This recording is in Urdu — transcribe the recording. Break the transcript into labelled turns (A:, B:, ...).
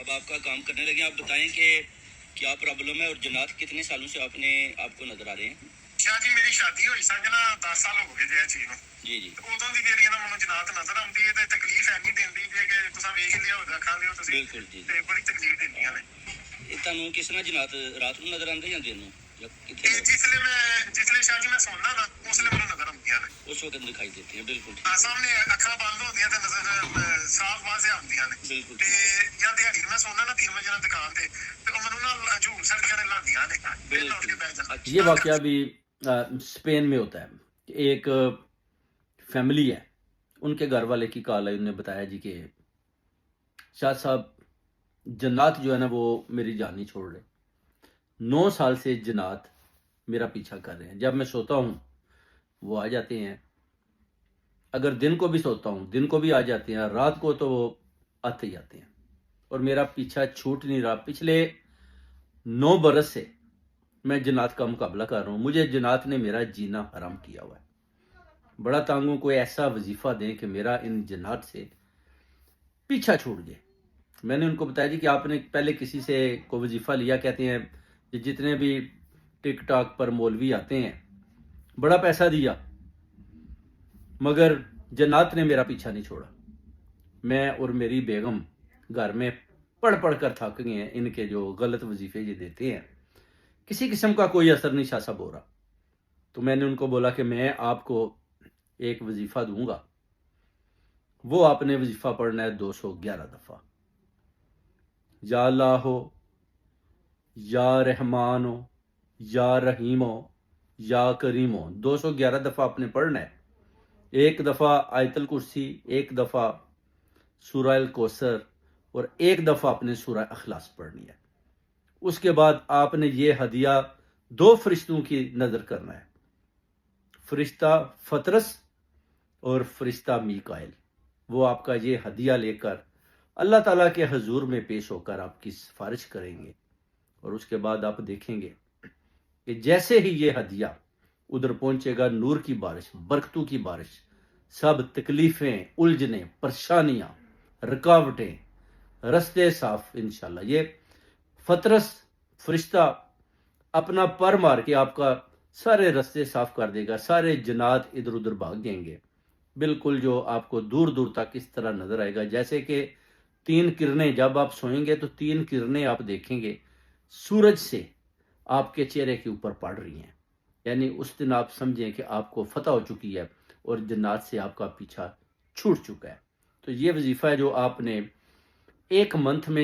A: اب آپ کا کام کرنے لگے، آپ بتائیں کہ کیا پرابلم ہے اور جنات کتنے سالوں سے آپ کو نظر آ رہے ہیں؟
B: شاہ جی میری شادی ہوئی سن نا 10 سال ہو گئے جی چیز نو.
A: جی جی
B: ادو کی میری مجھے جنات نظر آتی ہے، تکلیف ایسی دینی جی کہ تصا ویخ لیا ہو رکھا لو تھی.
A: بالکل جی
B: بڑی تکلیف دینیا نے.
A: یہ تمہیں کس طرح جنات رات کو نظر آتے یا دن نو؟
B: جسے شاہ جی میں سونا نا اس لیے مجھے نظر آتی ہیں،
A: اس وقت دکھائی دیتی ہیں. بالکل
B: سامنے اکھاں بند ہوتی ہیں نظر صاف واضح آتی ہیں.
A: بالکل
B: یا دیہڑی میں سونا نا 3 بجے دکان سے مجھے جھوم سڑکیاں نے لاندیاں نے پھر لوٹ کے بیٹھ جانا.
C: یہ واقعہ بھی اسپین میں ہوتا ہے. ایک فیملی ہے، ان کے گھر والے کی کال ہے، انہوں نے بتایا جی کہ شاہ صاحب جنات جو ہے نا وہ میری جان نہیں چھوڑ رہے. 9 سال سے جنات میرا پیچھا کر رہے ہیں. جب میں سوتا ہوں وہ آ جاتے ہیں، اگر دن کو بھی سوتا ہوں دن کو بھی آ جاتے ہیں، رات کو تو وہ آتے ہی آتے ہیں، اور میرا پیچھا چھوٹ نہیں رہا. پچھلے 9 برس سے میں جنات کا مقابلہ کر رہا ہوں. مجھے جنات نے میرا جینا حرام کیا ہوا ہے. بڑا تانگ ہوں، کوئی ایسا وظیفہ دیں کہ میرا ان جنات سے پیچھا چھوٹ جائے. میں نے ان کو بتایا جی کہ آپ نے پہلے کسی سے کوئی وظیفہ لیا، کہتے ہیں جتنے بھی ٹک ٹاک پر مولوی آتے ہیں بڑا پیسہ دیا، مگر جنات نے میرا پیچھا نہیں چھوڑا. میں اور میری بیگم گھر میں پڑھ پڑھ کر تھک گئے ہیں. ان کے جو غلط وظیفے یہ دیتے ہیں کسی قسم کا کوئی اثر نہیں شاہ صاحب ہو رہا. تو میں نے ان کو بولا کہ میں آپ کو ایک وظیفہ دوں گا، وہ آپ نے وظیفہ پڑھنا ہے 211 دفعہ. یا اللہ ہو، یا رحمان ہو، یا رحیم ہو، یا کریم ہو، 211 دفعہ آپ نے پڑھنا ہے. ایک دفعہ آیت الکرسی، ایک دفعہ سورہ الکوثر، اور ایک دفعہ آپ نے سورہ اخلاص پڑھنی ہے. اس کے بعد آپ نے یہ ہدیہ 2 فرشتوں کی نظر کرنا ہے، فرشتہ فطرس اور فرشتہ میکائل. وہ آپ کا یہ ہدیہ لے کر اللہ تعالیٰ کے حضور میں پیش ہو کر آپ کی سفارش کریں گے، اور اس کے بعد آپ دیکھیں گے کہ جیسے ہی یہ ہدیہ ادھر پہنچے گا، نور کی بارش، برکتوں کی بارش، سب تکلیفیں، الجھنیں، پریشانیاں، رکاوٹیں، رستے صاف. انشاءاللہ یہ فطرس فرشتہ اپنا پر مار کے آپ کا سارے رستے صاف کر دے گا. سارے جنات ادھر ادھر بھاگ جائیں گے. بالکل جو آپ کو دور دور تک اس طرح نظر آئے گا جیسے کہ 3 کرنیں. جب آپ سوئیں گے تو 3 کرنیں آپ دیکھیں گے سورج سے آپ کے چہرے کے اوپر پڑ رہی ہیں. یعنی اس دن آپ سمجھیں کہ آپ کو فتح ہو چکی ہے اور جنات سے آپ کا پیچھا چھوٹ چکا ہے. تو یہ وظیفہ ہے جو آپ نے 1 منتھ میں